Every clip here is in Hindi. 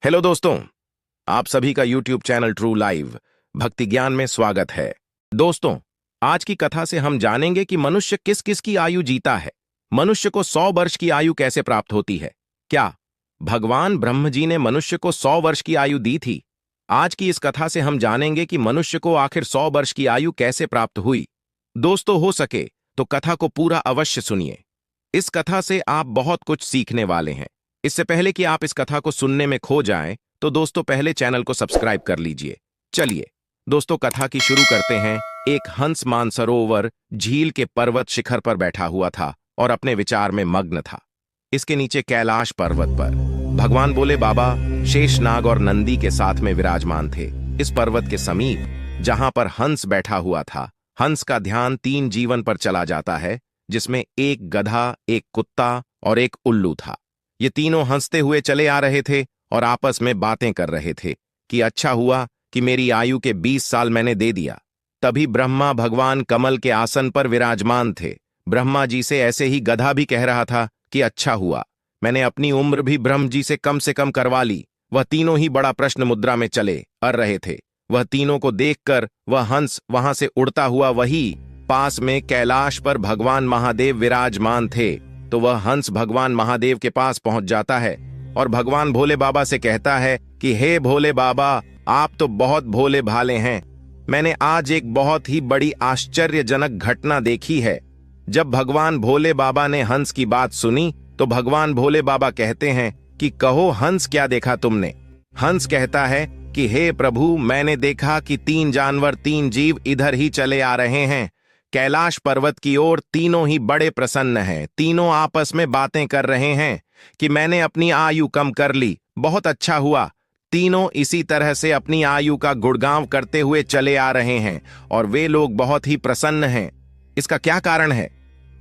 हेलो दोस्तों, आप सभी का यूट्यूब चैनल ट्रू लाइव भक्ति ज्ञान में स्वागत है। दोस्तों, आज की कथा से हम जानेंगे कि मनुष्य किस किस की आयु जीता है। मनुष्य को 100 वर्ष की आयु कैसे प्राप्त होती है? क्या भगवान ब्रह्म जी ने मनुष्य को 100 वर्ष की आयु दी थी? आज की इस कथा से हम जानेंगे कि मनुष्य को आखिर 100 वर्ष की आयु कैसे प्राप्त हुई। दोस्तों, हो सके तो कथा को पूरा अवश्य सुनिए। इस कथा से आप बहुत कुछ सीखने वाले हैं। इससे पहले कि आप इस कथा को सुनने में खो जाएं, तो दोस्तों पहले चैनल को सब्सक्राइब कर लीजिए। चलिए दोस्तों, कथा की शुरू करते हैं। एक हंस मानसरोवर झील के पर्वत शिखर पर बैठा हुआ था और अपने विचार में मग्न था। इसके नीचे कैलाश पर्वत पर भगवान भोले बाबा शेषनाग और नंदी के साथ में विराजमान थे। इस पर्वत के समीप जहां पर हंस बैठा हुआ था, हंस का ध्यान 3 जीवन पर चला जाता है, जिसमें एक गधा, एक कुत्ता और एक उल्लू था। ये तीनों हंसते हुए चले आ रहे थे और आपस में बातें कर रहे थे कि अच्छा हुआ कि मेरी आयु के 20 साल मैंने दे दिया। तभी ब्रह्मा भगवान कमल के आसन पर विराजमान थे। ब्रह्मा जी से ऐसे ही गधा भी कह रहा था कि अच्छा हुआ मैंने अपनी उम्र भी ब्रह्म जी से कम करवा ली। वह तीनों ही बड़ा प्रश्न मुद्रा में चले अर रहे थे। वह तीनों को देखकर वह हंस वहां से उड़ता हुआ वही पास में कैलाश पर भगवान महादेव विराजमान थे, तो वह हंस भगवान महादेव के पास पहुंच जाता है और भगवान भोले बाबा से कहता है कि हे भोले बाबा, आप तो बहुत भोले भाले हैं। मैंने आज एक बहुत ही बड़ी आश्चर्यजनक घटना देखी है। जब भगवान भोले बाबा ने हंस की बात सुनी तो भगवान भोले बाबा कहते हैं कि कहो हंस, क्या देखा तुमने? हंस कहता है कि हे प्रभु, मैंने देखा कि 3 जानवर, 3 जीव इधर ही चले आ रहे हैं कैलाश पर्वत की ओर। तीनों ही बड़े प्रसन्न हैं। तीनों आपस में बातें कर रहे हैं कि मैंने अपनी आयु कम कर ली, बहुत अच्छा हुआ। तीनों इसी तरह से अपनी आयु का गुणगान करते हुए चले आ रहे हैं और वे लोग बहुत ही प्रसन्न हैं। इसका क्या कारण है?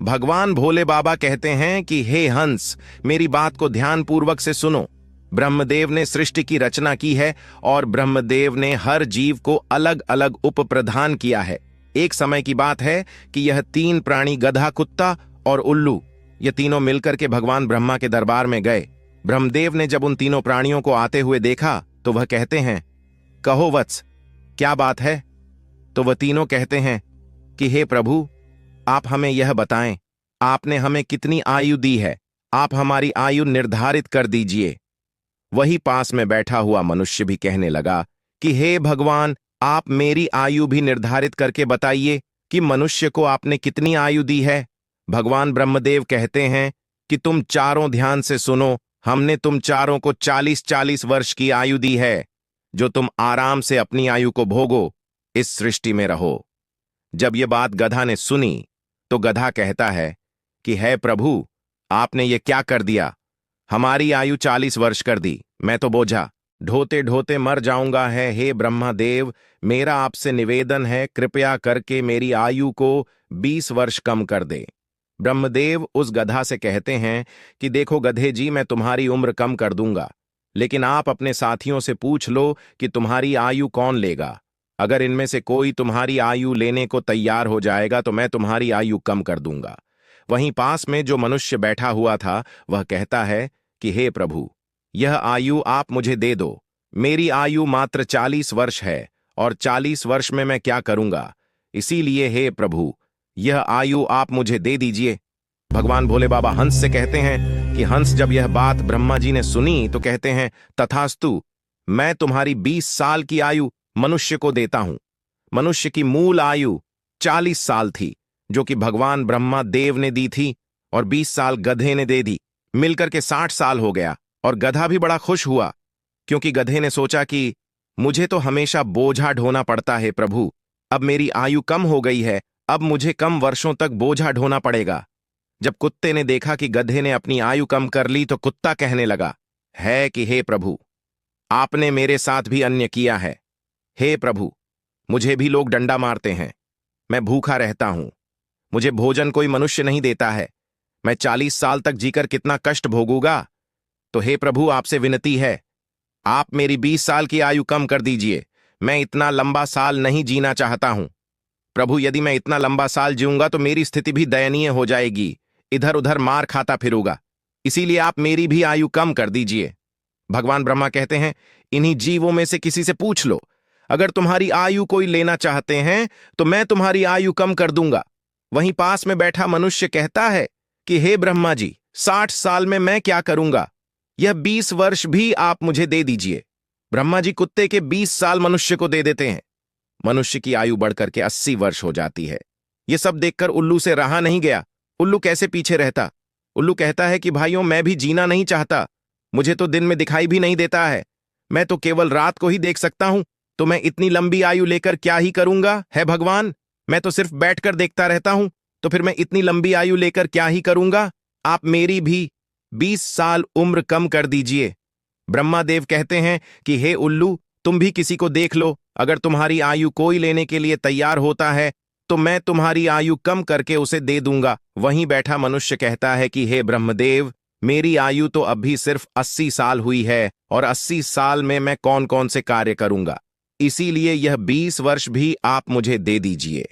भगवान भोले बाबा कहते हैं कि हे हंस, मेरी बात को ध्यानपूर्वक से सुनो। ब्रह्मदेव ने सृष्टि की रचना की है और ब्रह्मदेव ने हर जीव को अलग अलग उपप्रधान किया है। एक समय की बात है कि यह 3 प्राणी, गधा, कुत्ता और उल्लू, ये तीनों मिलकर के भगवान ब्रह्मा के दरबार में गए। ब्रह्मदेव ने जब उन तीनों प्राणियों को आते हुए देखा तो वह कहते हैं, कहो वत्स, क्या बात है? तो वह तीनों कहते हैं कि हे प्रभु, आप हमें यह बताएं, आपने हमें कितनी आयु दी है? आप हमारी आयु निर्धारित कर दीजिए। वही पास में बैठा हुआ मनुष्य भी कहने लगा कि हे भगवान, आप मेरी आयु भी निर्धारित करके बताइए कि मनुष्य को आपने कितनी आयु दी है। भगवान ब्रह्मदेव कहते हैं कि तुम चारों ध्यान से सुनो, हमने तुम चारों को 40-40 वर्ष की आयु दी है, जो तुम आराम से अपनी आयु को भोगो, इस सृष्टि में रहो। जब ये बात गधा ने सुनी तो गधा कहता है कि हे प्रभु, आपने ये क्या कर दिया? हमारी आयु 40 वर्ष कर दी। मैं तो बोझा ढोते ढोते मर जाऊंगा है। हे ब्रह्मदेव, मेरा आपसे निवेदन है, कृपया करके मेरी आयु को 20 वर्ष कम कर दे। ब्रह्मदेव उस गधा से कहते हैं कि देखो गधे जी, मैं तुम्हारी उम्र कम कर दूंगा, लेकिन आप अपने साथियों से पूछ लो कि तुम्हारी आयु कौन लेगा। अगर इनमें से कोई तुम्हारी आयु लेने को तैयार हो जाएगा तो मैं तुम्हारी आयु कम कर दूंगा। वहीं पास में जो मनुष्य बैठा हुआ था वह कहता है कि हे प्रभु, यह आयु आप मुझे दे दो। मेरी आयु मात्र 40 वर्ष है और 40 वर्ष में मैं क्या करूंगा? इसीलिए हे प्रभु, यह आयु आप मुझे दे दीजिए। भगवान भोले बाबा हंस से कहते हैं कि हंस, जब यह बात ब्रह्मा जी ने सुनी तो कहते हैं, तथास्तु, मैं तुम्हारी 20 साल की आयु मनुष्य को देता हूं। मनुष्य की मूल आयु 40 साल थी, जो कि भगवान ब्रह्मा देव ने दी थी, और 20 साल गधे ने दे दी। मिलकर के 60 साल हो गया और गधा भी बड़ा खुश हुआ, क्योंकि गधे ने सोचा कि मुझे तो हमेशा बोझा ढोना पड़ता है प्रभु, अब मेरी आयु कम हो गई है, अब मुझे कम वर्षों तक बोझा ढोना पड़ेगा। जब कुत्ते ने देखा कि गधे ने अपनी आयु कम कर ली तो कुत्ता कहने लगा है कि हे प्रभु, आपने मेरे साथ भी अन्य किया है। हे प्रभु, मुझे भी लोग डंडा मारते हैं, मैं भूखा रहता हूं, मुझे भोजन कोई मनुष्य नहीं देता है, मैं 40 साल तक जीकर कितना कष्ट भोगूंगा। तो हे प्रभु, आपसे विनती है, आप मेरी 20 साल की आयु कम कर दीजिए। मैं इतना लंबा साल नहीं जीना चाहता हूं। प्रभु, यदि मैं इतना लंबा साल जीऊंगा तो मेरी स्थिति भी दयनीय हो जाएगी, इधर उधर मार खाता फिरूंगा, इसीलिए आप मेरी भी आयु कम कर दीजिए। भगवान ब्रह्मा कहते हैं, इन्हीं जीवों में से किसी से पूछ लो, अगर तुम्हारी आयु कोई लेना चाहते हैं तो मैं तुम्हारी आयु कम कर दूंगा। वहीं पास में बैठा मनुष्य कहता है कि हे ब्रह्मा जी, 60 साल में मैं क्या करूंगा, यह 20 वर्ष भी आप मुझे दे दीजिए। ब्रह्मा जी कुत्ते के 20 साल मनुष्य को दे देते हैं। मनुष्य की आयु बढ़कर के 80 वर्ष हो जाती है। यह सब देखकर उल्लू से रहा नहीं गया। उल्लू कैसे पीछे रहता। उल्लू कहता है कि भाइयों, मैं भी जीना नहीं चाहता, मुझे तो दिन में दिखाई भी नहीं देता है, मैं तो केवल रात को ही देख सकता हूं, तो मैं इतनी लंबी आयु लेकर क्या ही करूंगा। है भगवान, मैं तो सिर्फ बैठकर देखता रहता हूं, तो फिर मैं इतनी लंबी आयु लेकर क्या ही करूंगा। आप मेरी भी 20 साल उम्र कम कर दीजिए। ब्रह्मा देव कहते हैं कि हे उल्लू, तुम भी किसी को देख लो, अगर तुम्हारी आयु कोई लेने के लिए तैयार होता है तो मैं तुम्हारी आयु कम करके उसे दे दूंगा। वहीं बैठा मनुष्य कहता है कि हे ब्रह्मदेव, मेरी आयु तो अभी सिर्फ 80 साल हुई है और 80 साल में मैं कौन कौन से कार्य करूंगा, इसीलिए यह 20 वर्ष भी आप मुझे दे दीजिए।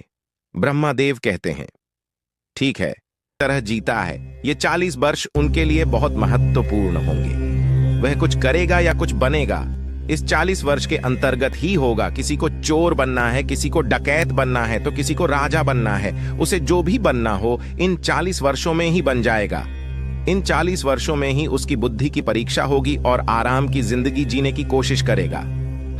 ब्रह्मा देव कहते हैं, ठीक है, तरह जीता है, ये 40 वर्ष उनके लिए बहुत महत्वपूर्ण होंगे। वह कुछ करेगा या कुछ बनेगा, इस 40 वर्ष के अंतर्गत ही होगा। किसी को चोर बनना है, किसी को डकैत बनना है, तो किसी को राजा बनना है। उसे जो भी बनना हो इन 40 वर्षों में ही बन जाएगा। इन 40 वर्षों में ही उसकी बुद्धि की परीक्षा होगी और आराम की जिंदगी जीने की कोशिश करेगा।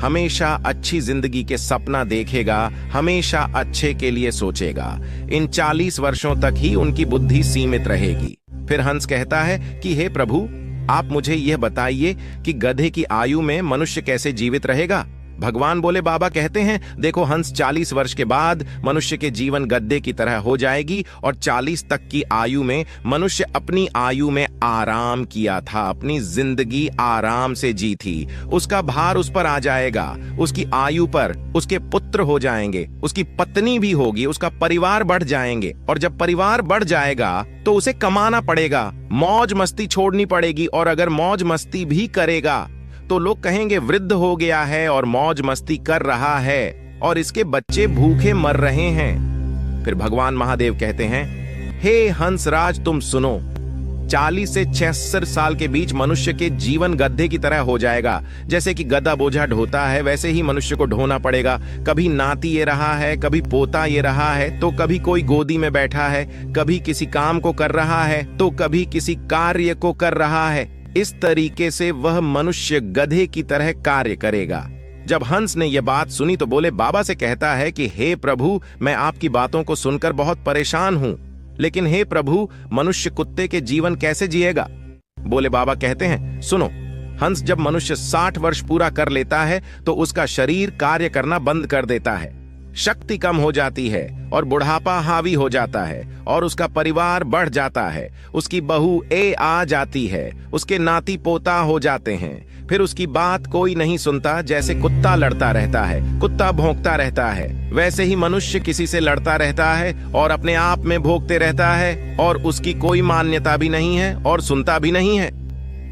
हमेशा अच्छी जिंदगी के सपना देखेगा, हमेशा अच्छे के लिए सोचेगा। इन 40 वर्षों तक ही उनकी बुद्धि सीमित रहेगी। फिर हंस कहता है कि हे प्रभु, आप मुझे यह बताइए कि गधे की आयु में मनुष्य कैसे जीवित रहेगा। भगवान बोले, बाबा कहते हैं, देखो हंस, 40 वर्ष के बाद मनुष्य के जीवन गद्दे की तरह हो जाएगी और 40 तक की आयु में मनुष्य अपनी आयु में आराम किया था, अपनी जिंदगी आराम से जी थी। उसका भार उस पर आ जाएगा, उसकी आयु पर उसके पुत्र हो जाएंगे, उसकी पत्नी भी होगी, उसका परिवार बढ़ जाएंगे। और जब परिवार बढ़ जाएगा तो उसे कमाना पड़ेगा, मौज मस्ती छोड़नी पड़ेगी। और अगर मौज मस्ती भी करेगा तो लोग कहेंगे वृद्ध हो गया है और मौज मस्ती कर रहा है और इसके बच्चे भूखे मर रहे हैं। फिर भगवान महादेव कहते हैं, हे हंसराज, तुम सुनो, 40 से 66 साल के बीच मनुष्य के जीवन गधे की तरह हो जाएगा। जैसे कि गधा बोझा ढोता है, वैसे ही मनुष्य को ढोना पड़ेगा। कभी नाती ये रहा है, कभी पोता ये रहा है, तो कभी कोई गोदी में बैठा है, कभी किसी काम को कर रहा है, तो कभी किसी कार्य को कर रहा है। इस तरीके से वह मनुष्य गधे की तरह कार्य करेगा। जब हंस ने यह बात सुनी तो बोले, बाबा से कहता है कि हे प्रभु, मैं आपकी बातों को सुनकर बहुत परेशान हूं, लेकिन हे प्रभु, मनुष्य कुत्ते के जीवन कैसे जिएगा। बोले बाबा कहते हैं, सुनो, हंस, जब मनुष्य 60 वर्ष पूरा कर लेता है तो उसका शरीर कार्य करना बंद कर देता है, शक्ति कम हो जाती है और बुढ़ापा हावी हो जाता है और उसका परिवार बढ़ जाता है, उसकी बहू आ जाती है, उसके नाती पोता हो जाते हैं। फिर उसकी बात कोई नहीं सुनता। जैसे कुत्ता लड़ता रहता है, कुत्ता भौंकता रहता है, वैसे ही मनुष्य किसी से लड़ता रहता है और अपने आप में भोंकते रहता है और उसकी कोई मान्यता भी नहीं है और सुनता भी नहीं है।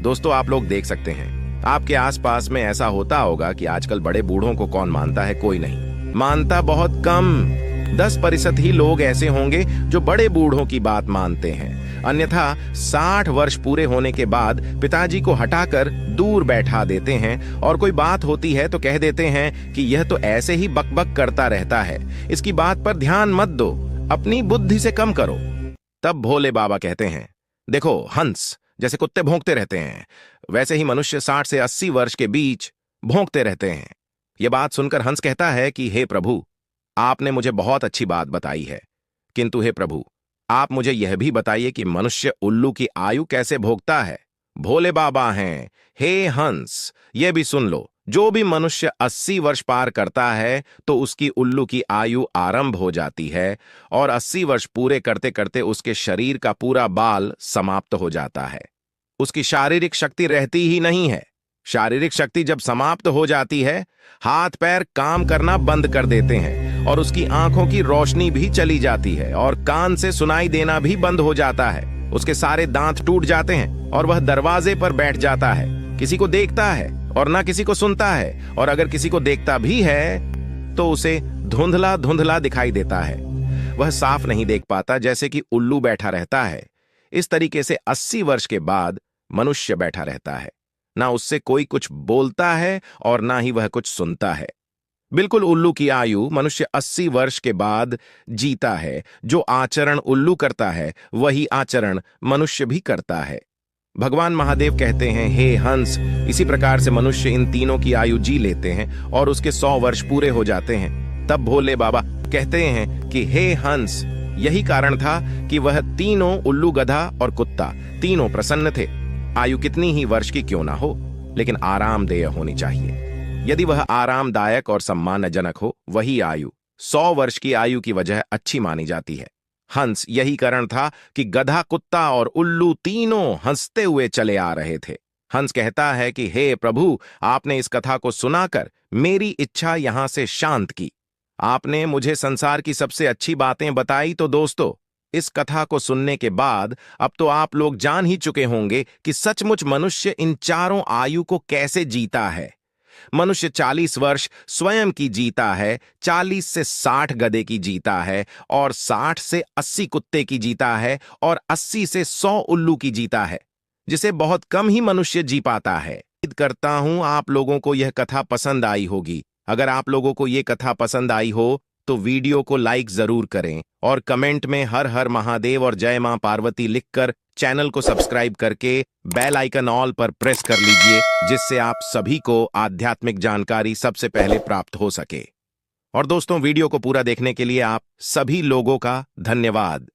दोस्तों, आप लोग देख सकते हैं, आपके आसपास में ऐसा होता होगा कि आजकल बड़े बूढ़ों को कौन मानता है, कोई नहीं मानता, बहुत कम 10% ही लोग ऐसे होंगे जो बड़े बूढ़ों की बात मानते हैं। अन्यथा 60 वर्ष पूरे होने के बाद पिताजी को हटाकर दूर बैठा देते हैं और कोई बात होती है तो कह देते हैं कि यह तो ऐसे ही बकबक करता रहता है, इसकी बात पर ध्यान मत दो, अपनी बुद्धि से कम करो। तब भोले बाबा कहते हैं, देखो हंस, जैसे कुत्ते भौंकते रहते हैं, वैसे ही मनुष्य 60 से 80 वर्ष के बीच भौंकते रहते हैं। यह बात सुनकर हंस कहता है कि हे प्रभु, आपने मुझे बहुत अच्छी बात बताई है, किंतु हे प्रभु, आप मुझे यह भी बताइए कि मनुष्य उल्लू की आयु कैसे भोगता है। भोले बाबा हैं, हे हंस, यह भी सुन लो, जो भी मनुष्य 80 वर्ष पार करता है तो उसकी उल्लू की आयु आरंभ हो जाती है और 80 वर्ष पूरे करते करते उसके शरीर का पूरा बाल समाप्त हो जाता है। उसकी शारीरिक शक्ति रहती ही नहीं है। शारीरिक शक्ति जब समाप्त हो जाती है, हाथ पैर काम करना बंद कर देते हैं और उसकी आंखों की रोशनी भी चली जाती है और कान से सुनाई देना भी बंद हो जाता है। उसके सारे दांत टूट जाते हैं और वह दरवाजे पर बैठ जाता है, किसी को देखता है और ना किसी को सुनता है, और अगर किसी को देखता भी है तो उसे धुंधला धुंधला दिखाई देता है, वह साफ नहीं देख पाता, जैसे कि उल्लू बैठा रहता है। इस तरीके से 80 वर्ष के बाद मनुष्य बैठा रहता है। ना उससे कोई कुछ बोलता है और ना ही वह कुछ सुनता है। बिल्कुल उल्लू की आयु मनुष्य 80 वर्ष के बाद जीता है। जो आचरण उल्लू करता है वही आचरण मनुष्य भी करता है। भगवान महादेव कहते हैं, हे हंस, इसी प्रकार से मनुष्य इन तीनों की आयु जी लेते हैं और उसके 100 वर्ष पूरे हो जाते हैं। तब भोले बाबा कहते हैं कि हे हंस, यही कारण था कि वह तीनों, उल्लू, गधा और कुत्ता, तीनों प्रसन्न थे। आयु कितनी ही वर्ष की क्यों ना हो, लेकिन आरामदेय होनी चाहिए। यदि वह आरामदायक और सम्मानजनक हो, वही आयु 100 वर्ष की आयु की वजह अच्छी मानी जाती है। हंस, यही कारण था कि गधा, कुत्ता और उल्लू तीनों हंसते हुए चले आ रहे थे। हंस कहता है कि हे प्रभु, आपने इस कथा को सुनाकर मेरी इच्छा यहां से शांत की। आपने मुझे संसार की सबसे अच्छी बातें बताई। तो दोस्तों, इस कथा को सुनने के बाद अब तो आप लोग जान ही चुके होंगे कि सचमुच मनुष्य इन चारों आयु को कैसे जीता है। मनुष्य 40 वर्ष स्वयं की जीता है, 40 से 60 गधे की जीता है, और 60 से 80 कुत्ते की जीता है, और 80 से 100 उल्लू की जीता है, जिसे बहुत कम ही मनुष्य जी पाता है। उम्मीद करता हूं आप लोगों को यह कथा पसंद आई होगी। अगर आप लोगों को यह कथा पसंद आई हो तो वीडियो को लाइक जरूर करें और कमेंट में हर हर महादेव और जय मां पार्वती लिखकर चैनल को सब्सक्राइब करके बेल आइकन ऑल पर प्रेस कर लीजिए, जिससे आप सभी को आध्यात्मिक जानकारी सबसे पहले प्राप्त हो सके। और दोस्तों, वीडियो को पूरा देखने के लिए आप सभी लोगों का धन्यवाद।